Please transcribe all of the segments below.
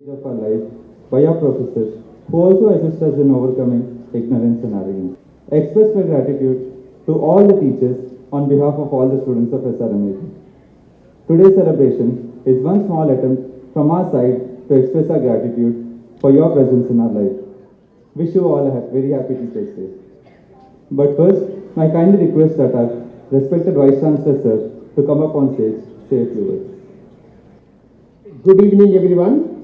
of our life by our professors who also assist us in overcoming ignorance and arrogance. I express my gratitude to all the teachers on behalf of all the students of SRMAP. Today's celebration is one small attempt from our side to express our gratitude for your presence in our life. Wish you all a very happy Teachers' Day. But first, I kindly request that our respected Vice Chancellor Sir to come up on stage, say a few words. Good evening, everyone.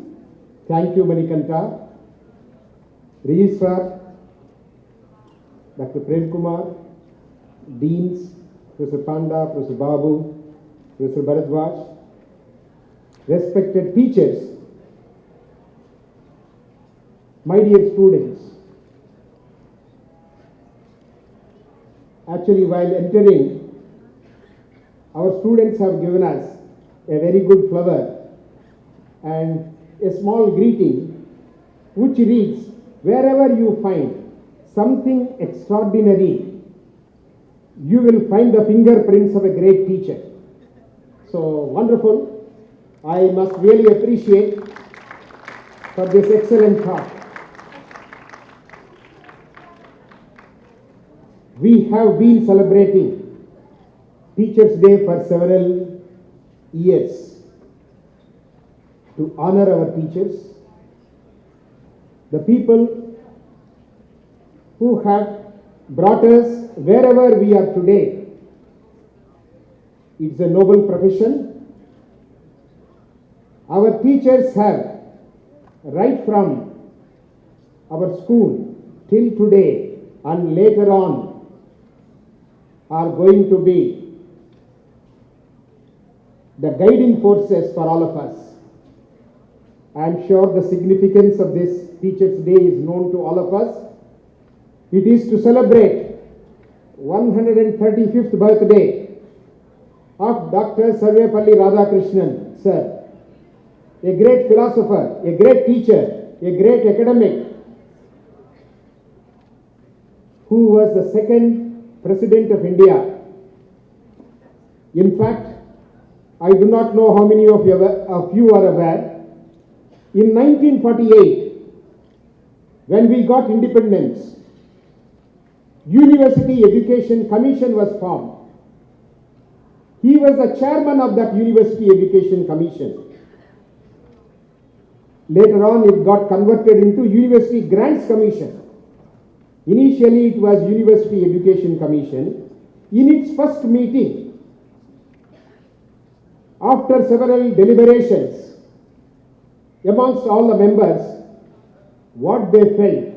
Thank you, Manikanta. Registrar, Dr. Prem Kumar, Deans, Professor Panda, Professor Babu, Professor Bharadwaj, respected teachers, my dear students. Actually, while entering, our students have given us a very good flower and a small greeting which reads, wherever you find something extraordinary, you will find the fingerprints of a great teacher. So wonderful. I must really appreciate for this excellent thought. We have been celebrating Teachers' Day for several years to honor our teachers, the people who have brought us wherever we are today. It's a noble profession. Our teachers have, right from our school till today and later on, are going to be the guiding forces for all of us. I am sure the significance of this Teachers' Day is known to all of us. It is to celebrate 135th birthday of Dr. Sarvepalli Radhakrishnan, sir, a great philosopher, a great teacher, a great academic, who was the second President of India. In fact, I do not know how many of you are aware. In 1948, when we got independence, University Education Commission was formed. He was the chairman of that University Education Commission. Later on, it got converted into University Grants Commission. Initially, it was University Education Commission. In its first meeting, after several deliberations amongst all the members, what they felt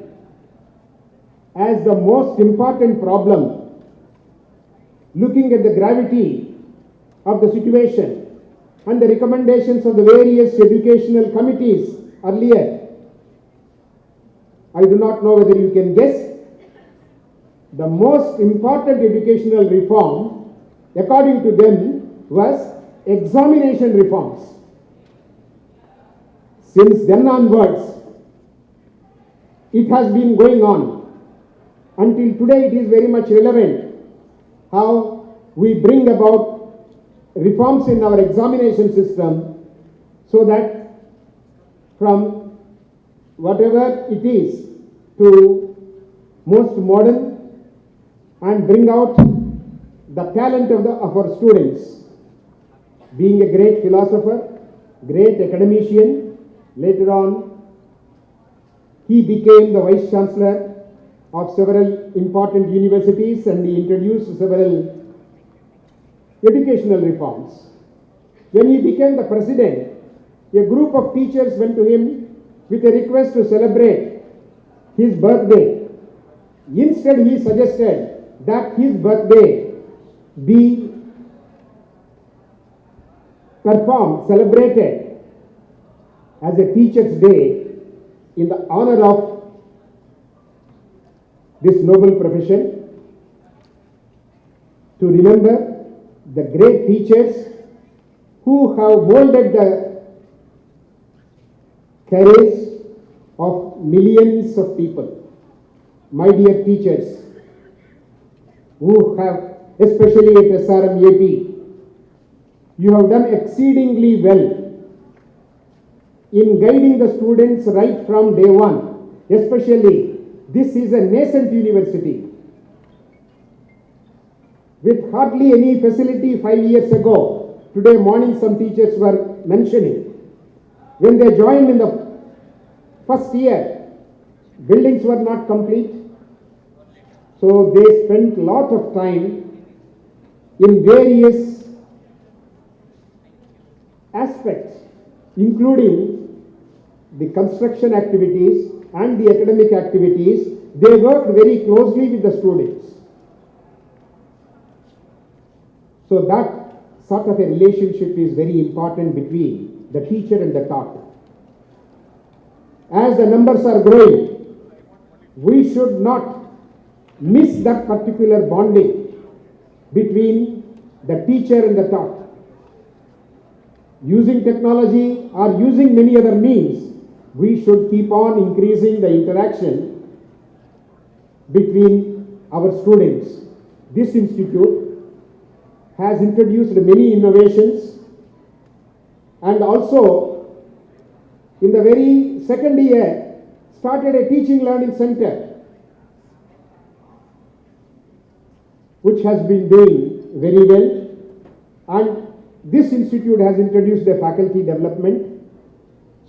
as the most important problem, looking at the gravity of the situation and the recommendations of the various educational committees earlier, I do not know whether you can guess, the most important educational reform, according to them, was examination reforms. Since then onwards, it has been going on. Until today, it is very much relevant how we bring about reforms in our examination system so that from whatever it is to most modern and bring out the talent of our students. Being a great philosopher, great academician, later on he became the Vice Chancellor of several important universities and he introduced several educational reforms. When he became the President, a group of teachers went to him with a request to celebrate his birthday. Instead, he suggested that his birthday be celebrated as a Teachers' Day in the honor of this noble profession, to remember the great teachers who have molded the careers of millions of people. My dear teachers, who have, especially at SRMAP, you have done exceedingly well in guiding the students right from day one. Especially, this is a nascent university. With hardly any facility 5 years ago, today morning some teachers were mentioning, when they joined in the first year, buildings were not complete. So they spent a lot of time in various aspects, including the construction activities and the academic activities. They worked very closely with the students. So that sort of a relationship is very important between the teacher and the taught. As the numbers are growing, we should not miss that particular bonding between the teacher and the taught. Using technology or using many other means, we should keep on increasing the interaction between our students. This institute has introduced many innovations, and also in the very second year started a teaching learning center which has been doing very well, and this institute has introduced a faculty development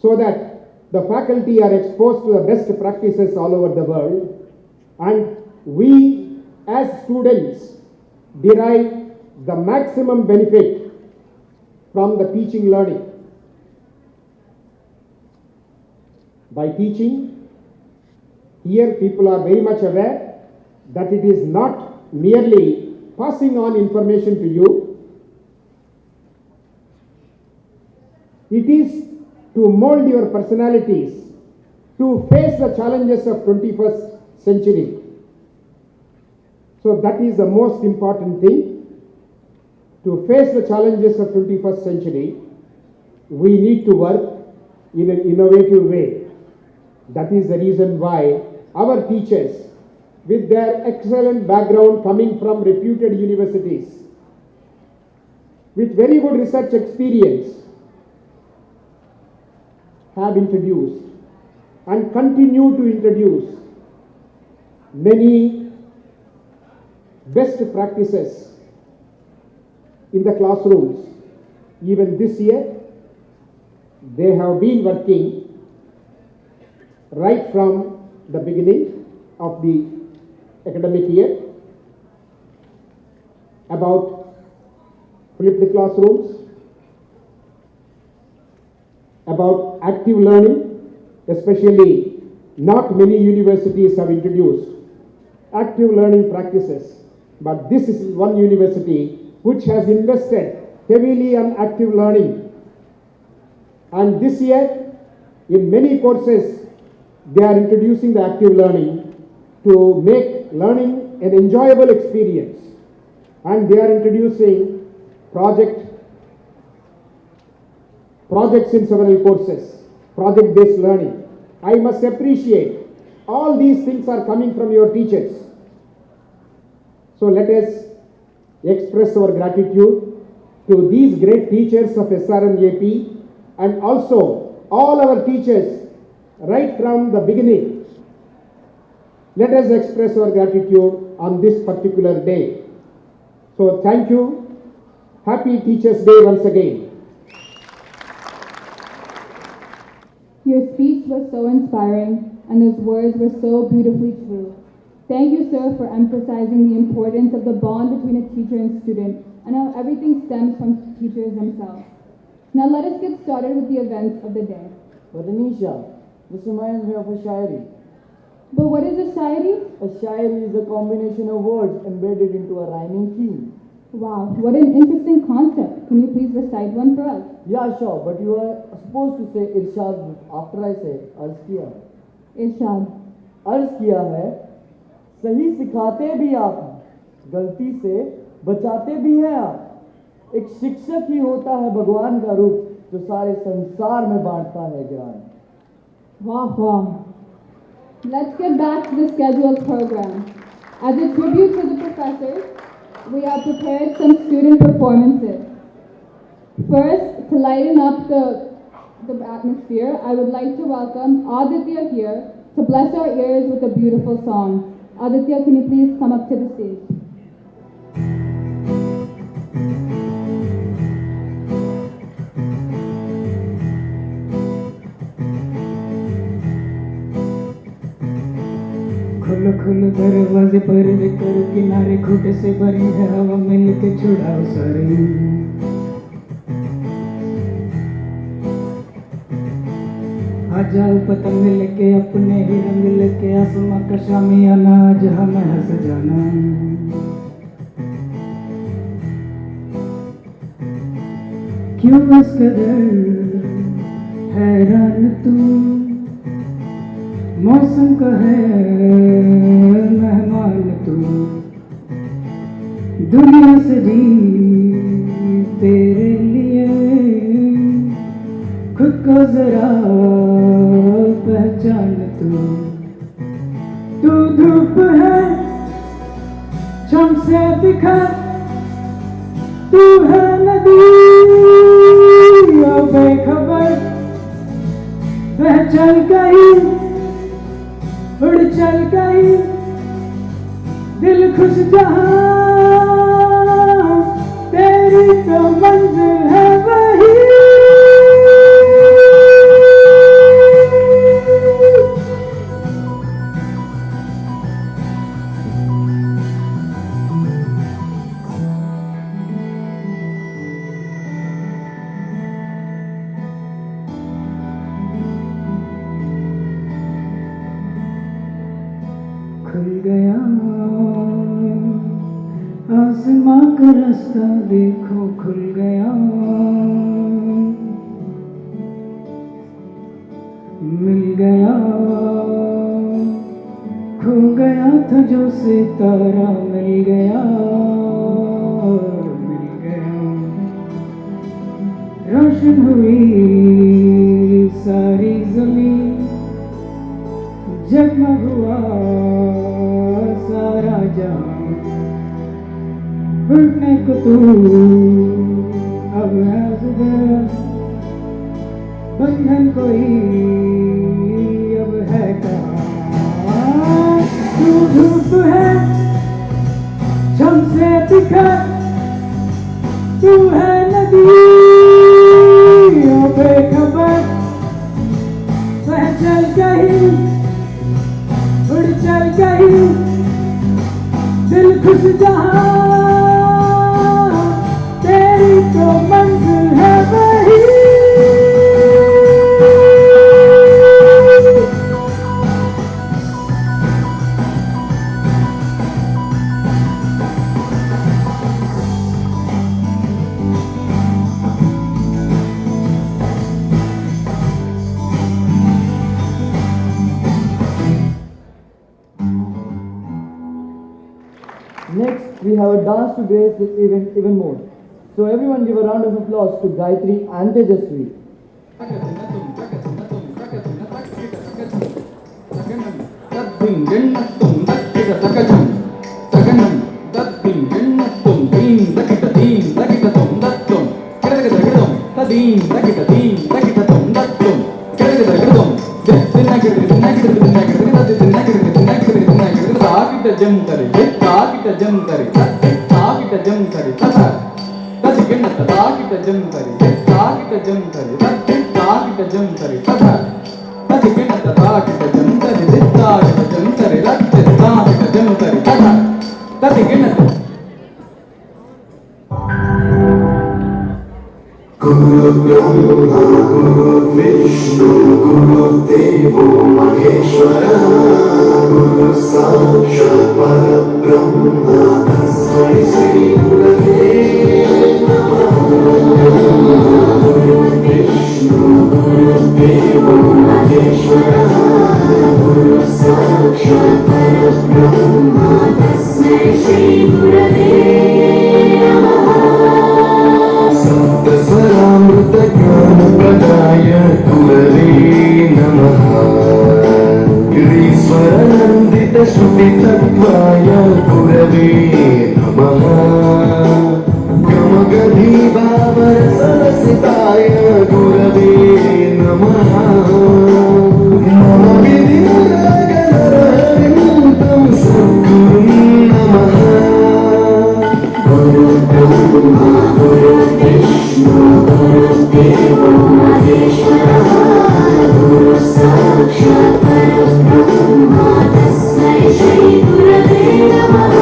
so that the faculty are exposed to the best practices all over the world, and we as students derive the maximum benefit from the teaching learning. By teaching, here people are very much aware that it is not merely passing on information to you, it is to mold your personalities to face the challenges of 21st century. So that is the most important thing. To face the challenges of 21st century, we need to work in an innovative way. That is the reason why our teachers, with their excellent background coming from reputed universities, with very good research experience, have introduced and continue to introduce many best practices in the classrooms. Even this year, they have been working right from the beginning of the academic year about flipped classrooms, about active learning, especially not many universities have introduced active learning practices, but this is one university which has invested heavily on active learning. And this year, in many courses, they are introducing the active learning to make learning an enjoyable experience. And they are introducing projects in several courses, project-based learning. I must appreciate all these things are coming from your teachers. So let us express our gratitude to these great teachers of SRMJP and also all our teachers right from the beginning. Let us express our gratitude on this particular day. So thank you. Happy Teachers' Day once again. Your speech was so inspiring and those words were so beautifully true. Thank you, sir, for emphasizing the importance of the bond between a teacher and student and how everything stems from teachers themselves. Now let us get started with the events of the day. But Anisha, this reminds me of a shairi. But what is a shairi? A shairi is a combination of words embedded into a rhyming theme. Wow, what an interesting concept. Can you please recite one for us? Yeah, sure, but you are supposed to say Irshad after I say Arz kiya. Irshad. Arz kiya hai, सही सिखाते भी आप, गलती से बचाते भी हैं आप। एक शिक्षक ही होता है भगवान का रूप जो सारे संसार में बांटता है ज्ञान। Wow, wow. Let's get back to the scheduled program. As a tribute to the professors, we have prepared some student performances. First, to lighten up the the atmosphere, I would like to welcome Aditya here to bless our ears with a beautiful song. Aditya, can you please come up to the stage? खुलो खुलो दरवाजे पर कर किनारे घुटे से भरी है हवा मिल के छुड़ाओ सारी आ जाओ पतंग लेके अपने ही रंग लेके आसमां का शामियाना आज हमें है सजाना क्यों इस कदर हैरान तू मौसम का है मेहमान तू दुनिया से भी तेरे लिए खुद को जरा पहचान तू धूप है छम से दिखा तू है नदी ओ बेखबर वह चल गई उड़ चल गई दिल खुश जहां तेरी तो मंजिल है वही खुल गया आसमां का रास्ता देखो खुल गया मिल गया खो गया था जो सितारा मिल गया रोशन हुई सारी जमीन जगमग हुआ सारा जहां उठने को तू अब है जुदा बंधन कोई अब है कहाँ तू धूप है छम से दिखा तू है नदी ओ बेखबर वह चल गई उड़ चल गई दिल खुश जहां तेरी तो मंजिल है वही Next, we have a dance to grace this event even more. So everyone give a round of applause to Gayatri and Tejasvi. जम करे ताकिट जम करे ताकिट जम करे तथा तदिगिन ताकिट जम करे ताकिट जम करे ताकिट जम करे तथा तदिगिन ताकिट जम करे ताकिट जम करे ताकिट जम करे तथा तदिगिन गुरु ब्रह्मा गुरु विष्णु गुरु देवो महेश्वरा गुरु साक्षात् परब्रह्म तस्मै श्री गुरवे नमः गुरु विष्णु गुरु देवो महेश्वरा गुरु साक्षात् परब्रह्म तस्मै श्री गुरवे नमः सप्तस्वरामृत ज्ञान प्रदाय गुरवे नमः गिरीश्वरनन्दित श्रुति तत्त्वाय गुरवे नमः गमगधीभावरसरसिताय गुरवे साक्षात् परब्रह्म तस्मै श्री गुरवे नमः।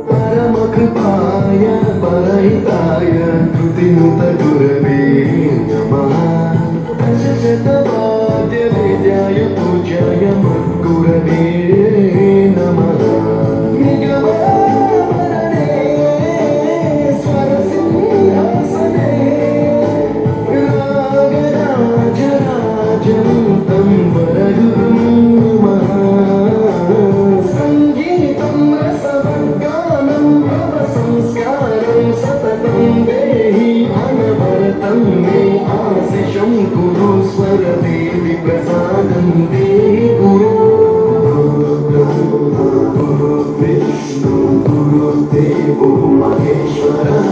परमकृपाय परहिताय कृतिनुत गुरवे नमः। अशतवाद्यवेद्याय पूज्याय मद्गुरवे नमः। निगमावरणे स्वरसिंहासने रागराजराजं तं वरगुरुं नमः। संगीतं रसवर्गानं भवसंस्कारं सततं देहि अनवरतं मे आशिषं कुरु स्वरदेवि प्रसादं देहि गुरु। गुरुब्रह्मा गुरुर्विष्णु गुरुर्देवो महेश्वरः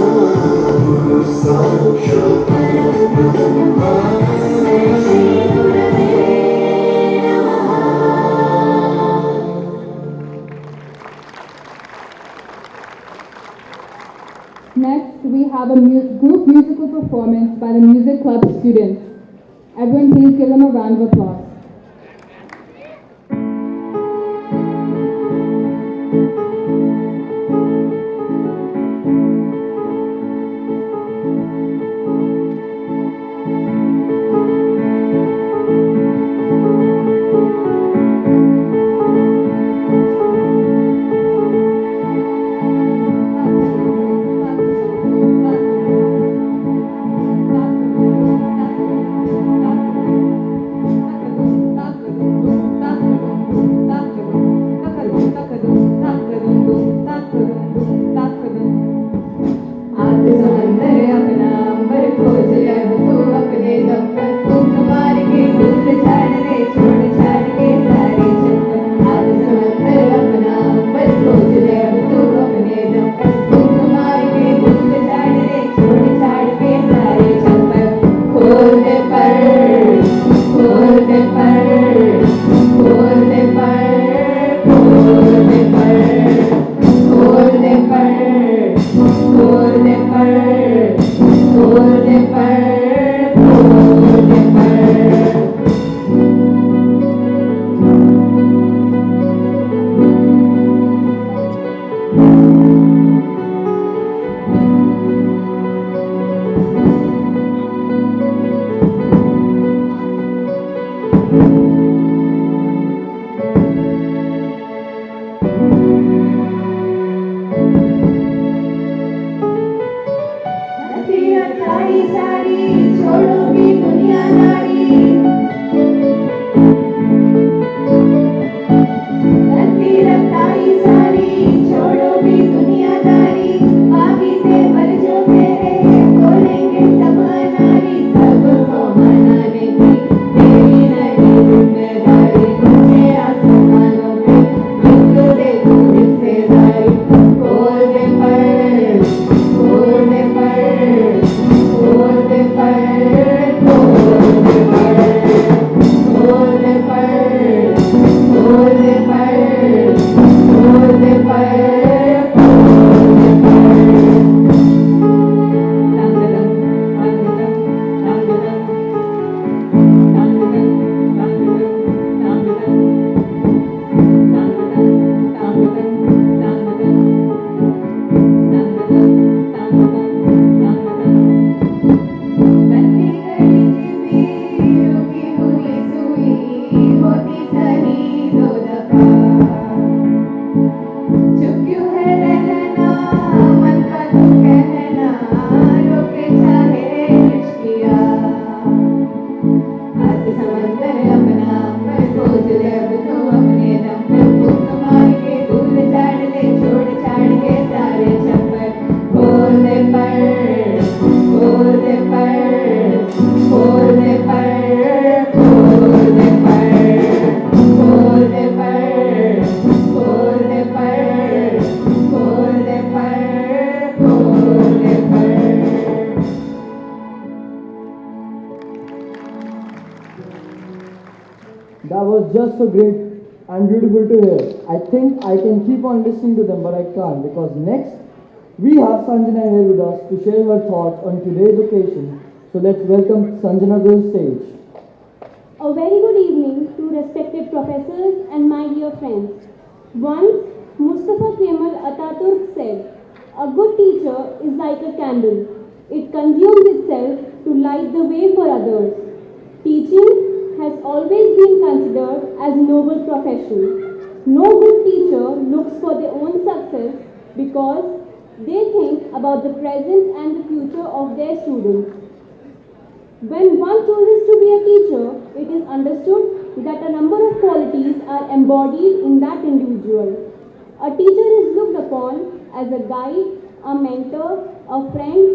गुरुः साक्षात् परब्रह्म तस्मै श्री गुरवे नमः। Next, we have a group musical performance by the Music Club students. Everyone please give them a round of applause. was just so great and beautiful to hear. I think I can keep on listening to them, but I can't because next we have Sanjana here with us to share her thoughts on today's occasion. So let's welcome Sanjana to the stage. A very good evening to respected professors and my dear friends. Once Mustafa Kemal Ataturk said, "A good teacher is like a candle. It consumes itself to light the way for others." Teaching has always been considered as a noble profession. No good teacher looks for their own success because they think about the present and the future of their students. When one chooses to be a teacher, it is understood that a number of qualities are embodied in that individual. A teacher is looked upon as a guide, a mentor, a friend,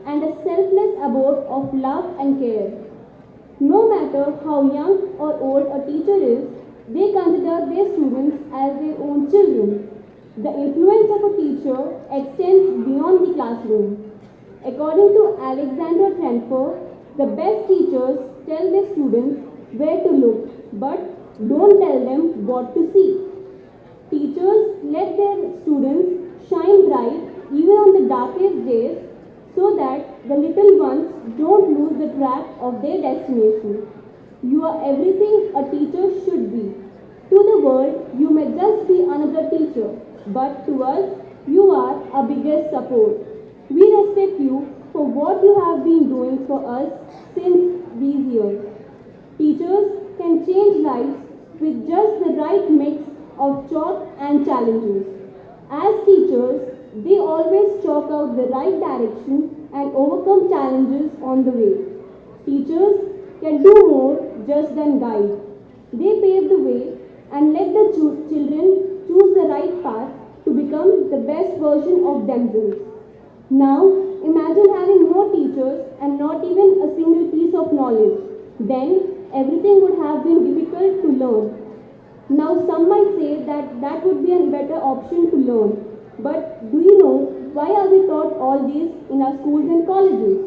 and a selfless abode of love and care. No matter how young or old a teacher is, they consider their students as their own children. The influence of a teacher extends beyond the classroom. According to Alexander Trenfor, the best teachers tell their students where to look, but don't tell them what to see. Teachers let their students shine bright even on the darkest days so that the little ones don't lose the track of their destination. You are everything a teacher should be. To the world, you may just be another teacher, but to us, you are our biggest support. We respect you for what you have been doing for us since these years. Teachers can change lives with just the right mix of chalk and challenges. As teachers, they always chalk out the right direction and overcome challenges on the way. Teachers can do more just than guide. They pave the way and let the children choose the right path to become the best version of themselves. Now, imagine having no teachers and not even a single piece of knowledge. Then, everything would have been difficult to learn. Now, some might say that that would be a better option to learn. But do you know why are we taught all these in our schools and colleges?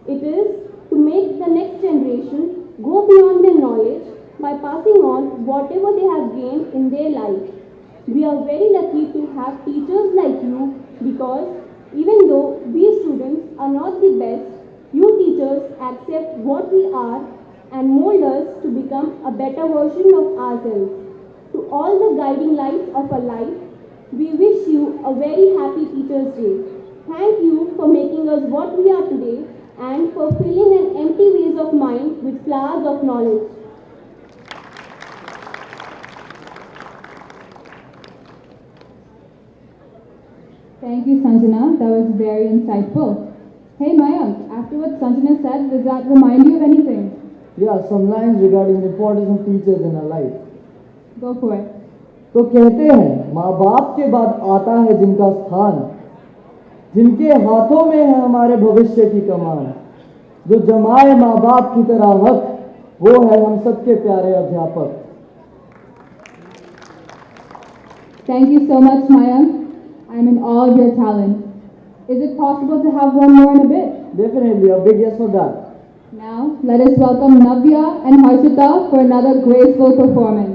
It is to make the next generation go beyond their knowledge by passing on whatever they have gained in their life. We are very lucky to have teachers like you because even though we students are not the best, you teachers accept what we are and mold us to become a better version of ourselves. To all the guiding lights of our life, we wish you a very happy Teachers' Day. Thank you for making us what we are today and for filling an empty vase of mind with flowers of knowledge. Thank you, Sanjana. That was very insightful. Hey, Mayank, after what Sanjana said, does that remind you of anything? Yeah, some lines regarding the importance of teachers in our life. Go for it. तो कहते हैं माँ बाप के बाद आता है जिनका स्थान, जिनके हाथों में है हमारे भविष्य की कमान, जो जमाए माँ बाप की तरह हक, वो है हम सबके प्यारे अध्यापक. Thank you so much, Mayank. I'm in awe of your talent. Is it possible to have one more in a bit? Definitely, a big yes for that. Now, let us welcome Navya and Harshita for another graceful performance.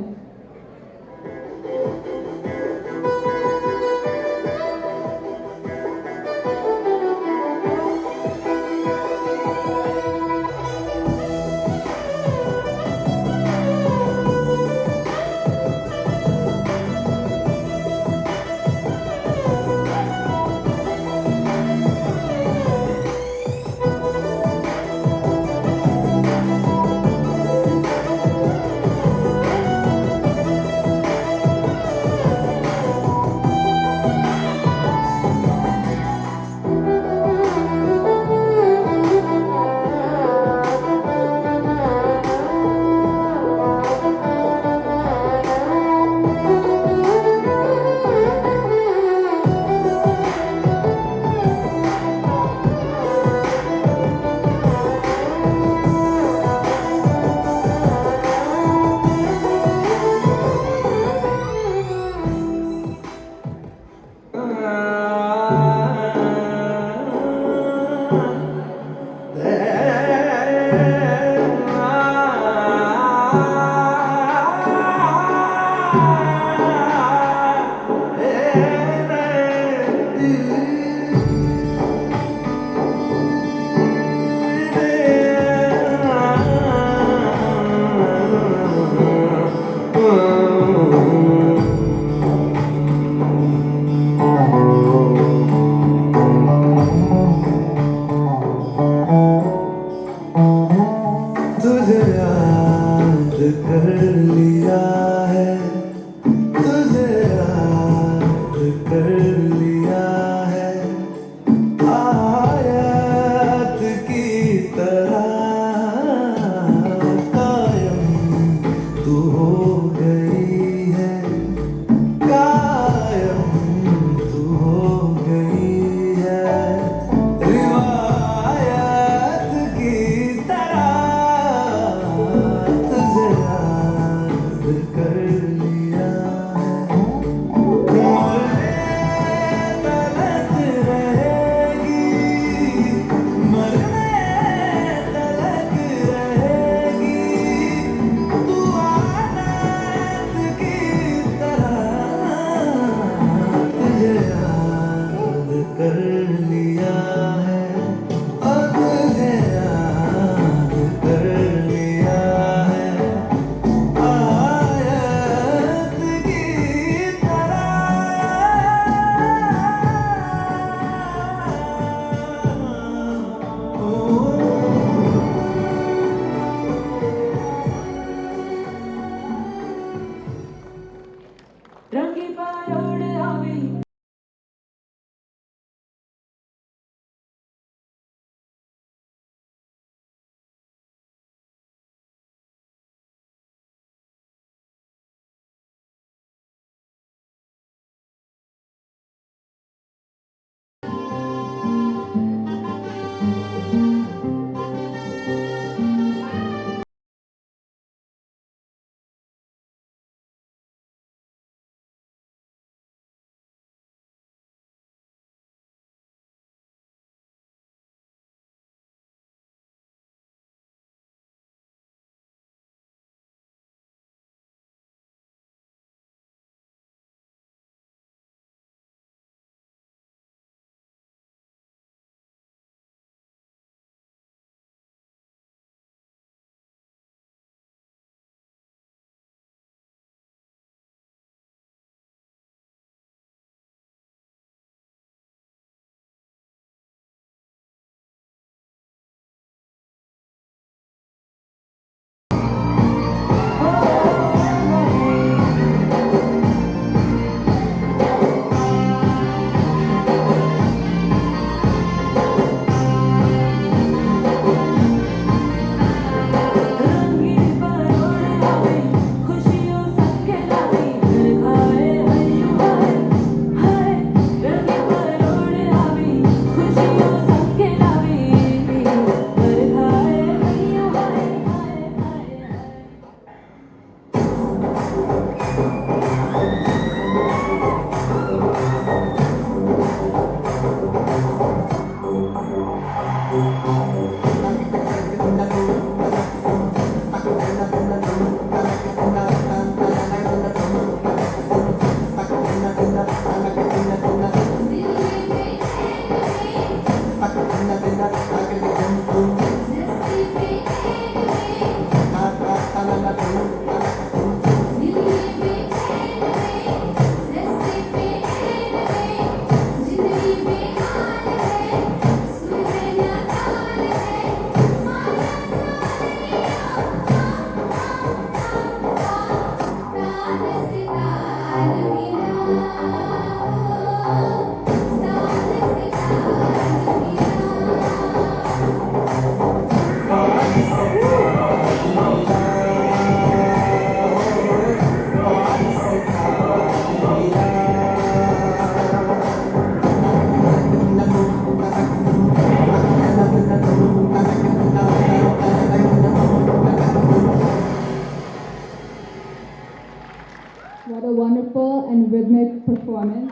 What a wonderful and rhythmic performance.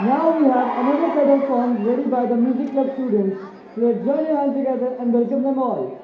Now we have another set of songs ready by the music club students. Let's join your hands together and welcome them all.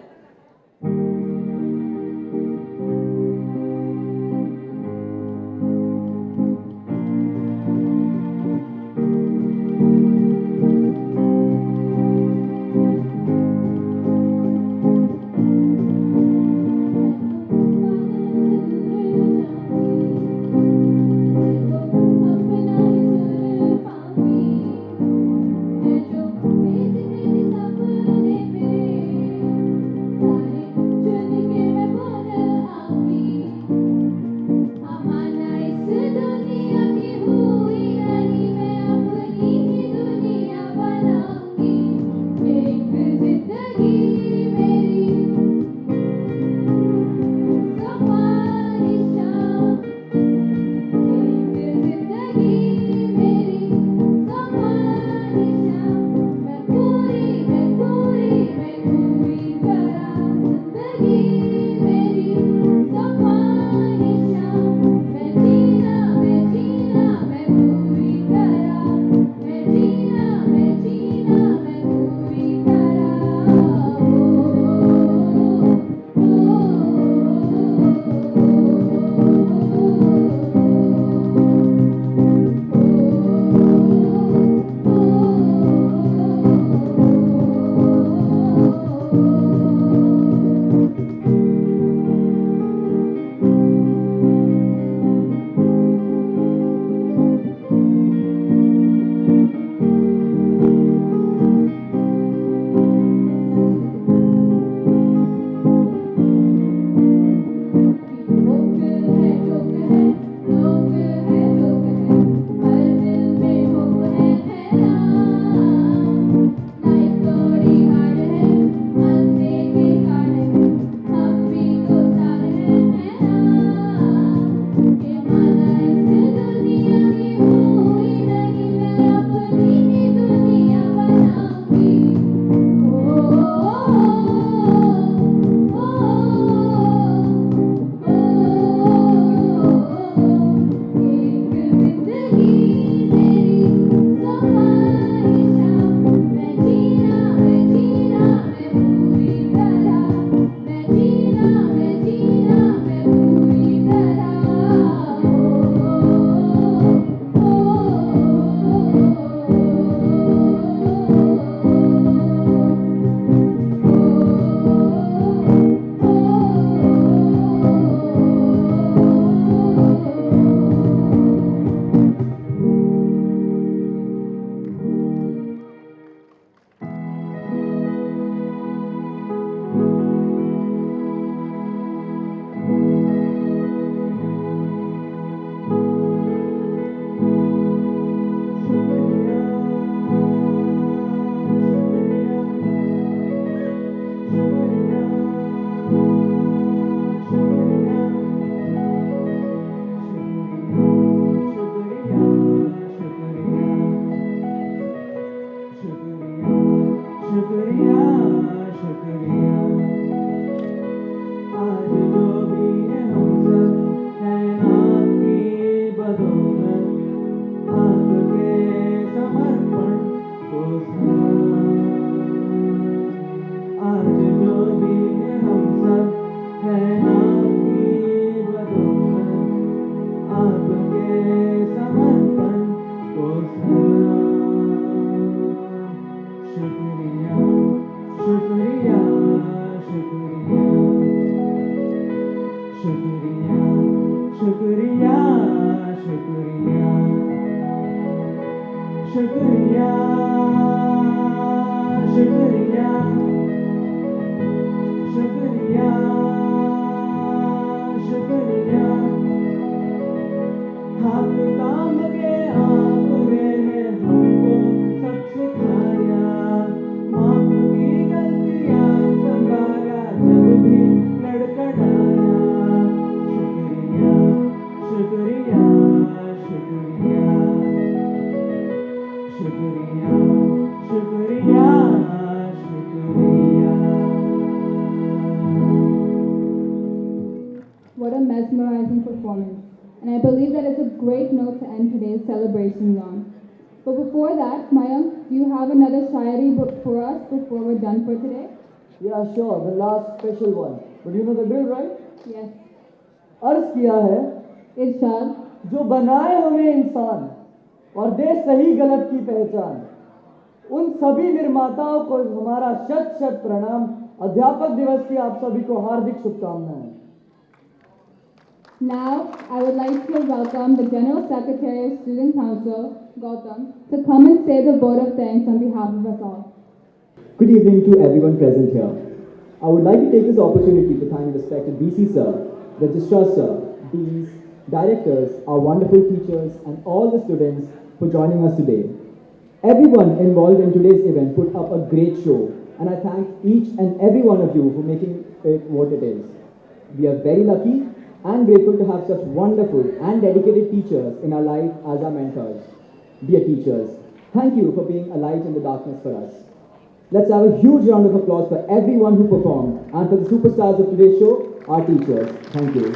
शुक्रिया शुक्रिया शुक्रिया शुक्रिया शुक्रिया शुक्रिया शुक्रिया शुक्रिया शुक्रिया शुक्रिया हाथ काम के आपने हमको सब सिखाया माफ की गलतियां संभाला जब भी लड़खड़ाया शुक्रिया शुक्रिया शुक्रिया शुक्रिया शुक्रिया What a mesmerizing performance. And I believe that it's a great note to end today's celebrations on. But before that, Mayank, do you have another shayari book for us before we're done for today? Yeah, sure, the last special one. But you know the drill, right? Yes. अर्ज किया है Irshad, जो बनाए हमें इंसान और दे सही गलत की पहचान, उन सभी निर्माताओं को हमारा शत शत प्रणाम। अध्यापक दिवस की आप सभी को हार्दिक शुभकामनाएं। now I would like to welcome the General Secretary of Student Council, Gautam, to come and say the vote of thanks on behalf of us all. Good evening to everyone present here. I would like to take this opportunity to thank respected BC Sir, Registrar Sir, Deans, Directors, our wonderful teachers and all the students for joining us today. Everyone involved in today's event put up a great show and I thank each and every one of you for making it what it is. We are very lucky and grateful to have such wonderful and dedicated teachers in our life as our mentors. Dear teachers, thank you for being a light in the darkness for us. Let's have a huge round of applause for everyone who performed and for the superstars of today's show, our teachers. Thank you.